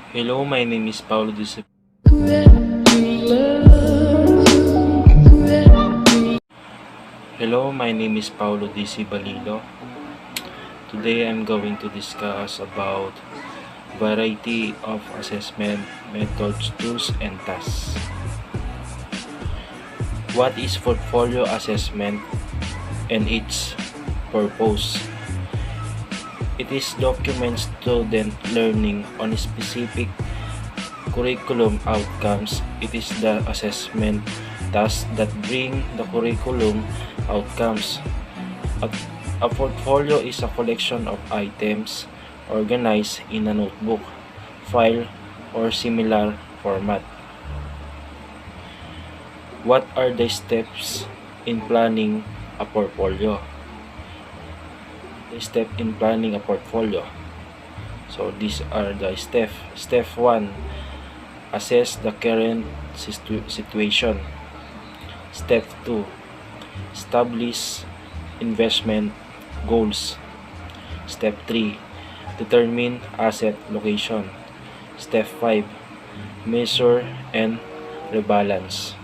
Hello, my name is Paulo Dise. Hello, my name is Paulo Disi Balilo. Today I'm going to discuss about variety of assessment methods, tools, and tasks. What is portfolio assessment and its purpose? It is documents student learning on specific curriculum outcomes. It is the assessment tasks that bring the curriculum outcomes. A, a portfolio is a collection of items organized in a notebook, file, or similar format. What are the steps in planning a portfolio? The step in planning a portfolio. So these are the steps. Step 1, assess the current situation. Step 2, establish investment goals. Step 3, determine asset location. Step 5, measure and rebalance.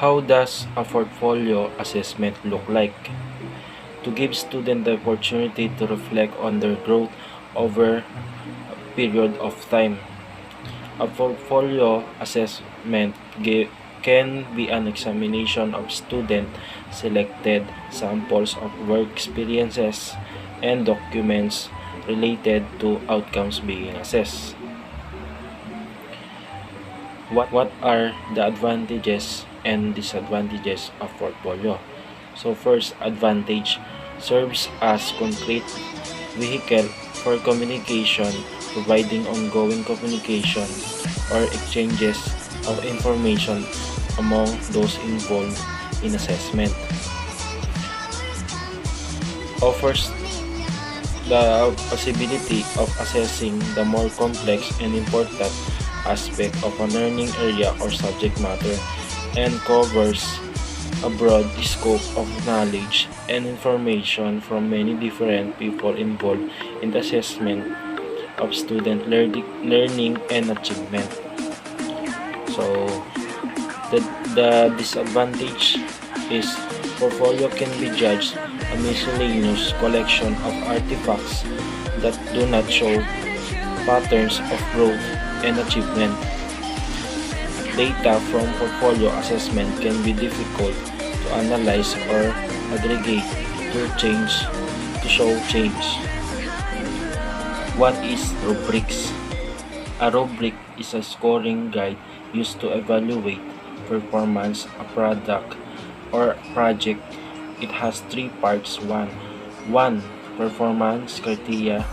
How does a portfolio assessment look like? To give students the opportunity to reflect on their growth over a period of time. A portfolio assessment can be an examination of student-selected samples of work experiences and documents related to outcomes being assessed. What are the advantages and disadvantages of portfolio? So first, advantage: serves as concrete vehicle for communication, providing ongoing communication or exchanges of information among those involved in assessment. Offers the possibility of assessing the more complex and important aspect of a learning area or subject matter, and covers a broad scope of knowledge and information from many different people involved in the assessment of student learning and achievement. So the disadvantage is portfolio can be judged a miscellaneous collection of artifacts that do not show patterns of growth and achievement. Data from portfolio assessment can be difficult to analyze or aggregate to show change. What is rubrics? A rubric is a scoring guide used to evaluate performance of a product or project. It has three parts. 1. Performance criteria.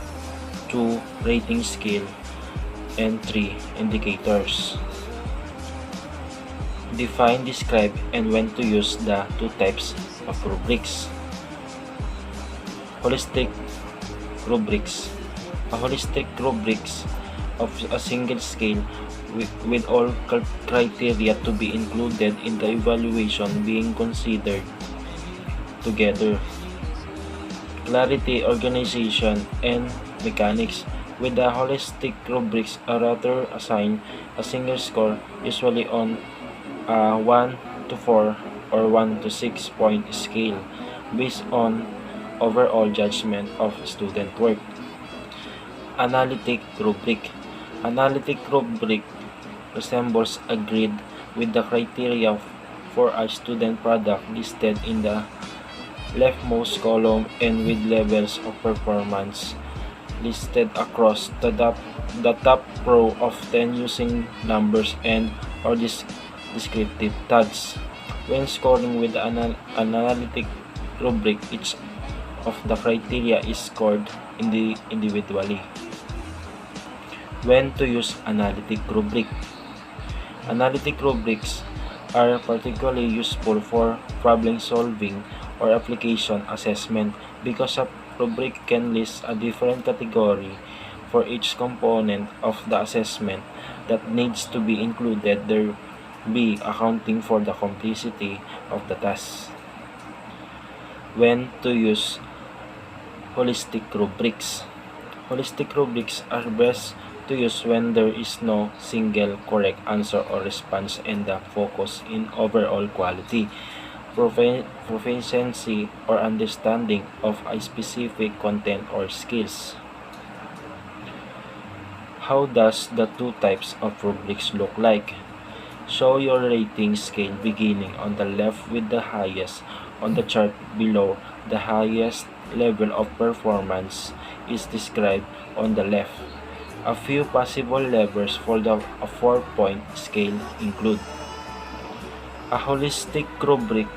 2. Rating scale. And 3. Indicators. Define, describe, and when to use the two types of rubrics. Holistic rubrics. A holistic rubrics of a single scale with all criteria to be included in the evaluation being considered together. Clarity, organization, and mechanics. With the holistic rubrics, a rather assign a single score, usually on a 1 to 4 or 1 to 6 point scale based on overall judgment of student work. Analytic rubric. Analytic rubric resembles a grid with the criteria for a student product listed in the leftmost column and with levels of performance listed across the top row, often using numbers and or descriptive tags. When scoring with an analytic rubric, each of the criteria is scored individually. When to use analytic rubric? Analytic rubrics are particularly useful for problem solving or application assessment because a rubric can list a different category for each component of the assessment that needs to be included there, B. Accounting for the complexity of the task. When to use holistic rubrics? Holistic rubrics are best to use when there is no single correct answer or response and the focus in overall quality, proficiency, or understanding of a specific content or skills. How does the two types of rubrics look like? Show your rating scale beginning on the left with the highest. On the chart below, the highest level of performance is described on the left. A few possible levels for the a 4-point scale include: a holistic rubric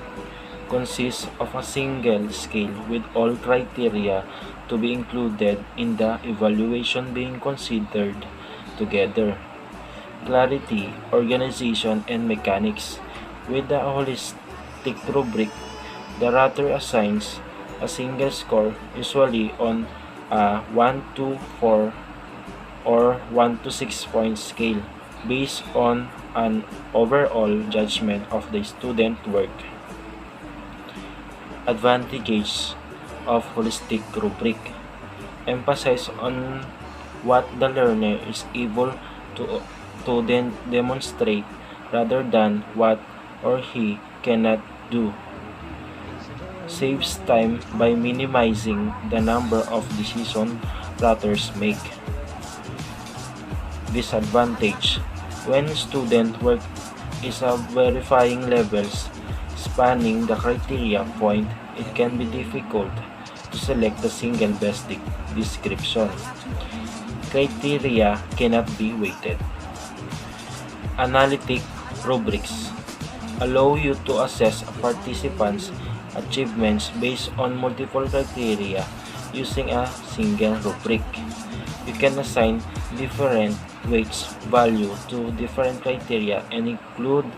consists of a single scale with all criteria to be included in the evaluation being considered together. Clarity, organization, and mechanics. With the holistic rubric, the rater assigns a single score, usually on a 1 to 4 or 1 to 6 point scale, based on an overall judgment of the student work. Advantages of holistic rubric: emphasize on what the learner is able to then demonstrate rather than what or he cannot do. Saves time by minimizing the number of decisions raters make. Disadvantage: when student work is of verifying levels spanning the criteria point, it can be difficult to select the single best description. Criteria cannot be weighted. Analytic rubrics allow you to assess a participant's achievements based on multiple criteria using a single rubric. You can assign different weights value to different criteria and include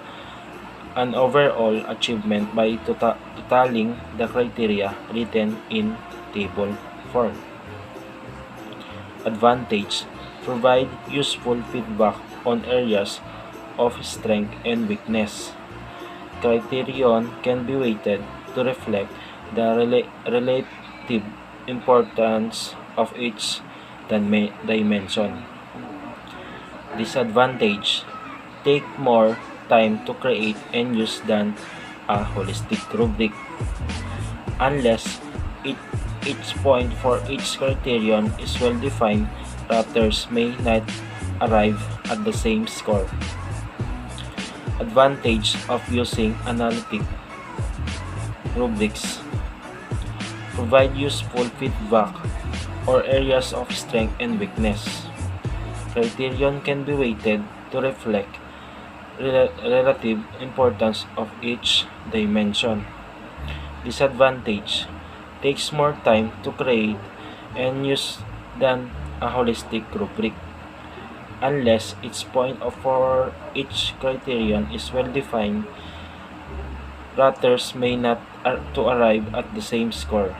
an overall achievement by totaling the criteria written in table form. Advantage: provide useful feedback on areas of strength and weakness. Criterion can be weighted to reflect the relative importance of each dimension. Disadvantage: take more time to create and use than a holistic rubric. Unless each point for each criterion is well defined, raters may not arrive at the same score. Advantage of using analytic rubrics: provide useful feedback or areas of strength and weakness. Criterion can be weighted to reflect relative importance of each dimension. Disadvantage: takes more time to create and use than a holistic rubric. Unless its point for each criterion is well defined, raters may not to arrive at the same score.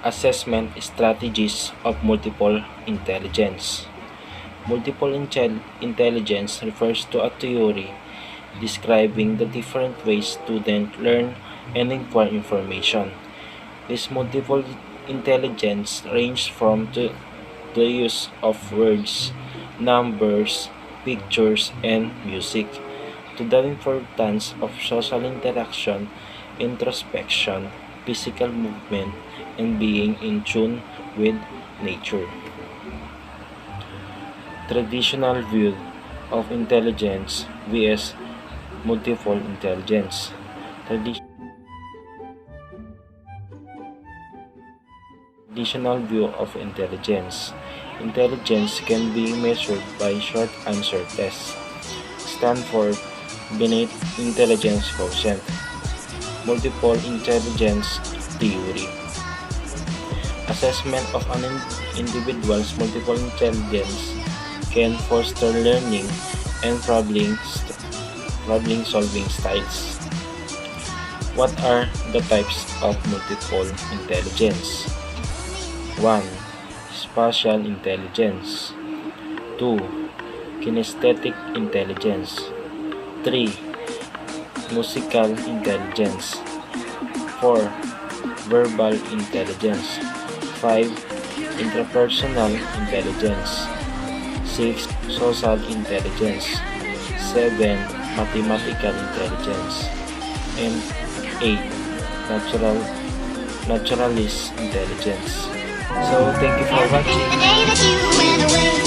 Assessment strategies of multiple intelligence. Multiple intelligence refers to a theory describing the different ways students learn and acquire information. This multiple intelligence ranges from the use of words, numbers, pictures, and music, to the importance of social interaction, introspection, physical movement, and being in tune with nature. Traditional view of intelligence vs. multiple intelligence. Traditional view of intelligence. Intelligence can be measured by short answer tests. Stanford Binet Intelligence Quotient. Multiple intelligence theory. Assessment of an individual's multiple intelligence can foster learning and problem-solving styles. What are the types of multiple intelligence? 1. Spatial intelligence. 2. Kinesthetic intelligence. 3. Musical intelligence. 4. Verbal intelligence. 5. Intrapersonal intelligence. 6. Social intelligence. 7. Mathematical intelligence. And 8. Naturalist intelligence. So, thank you for watching.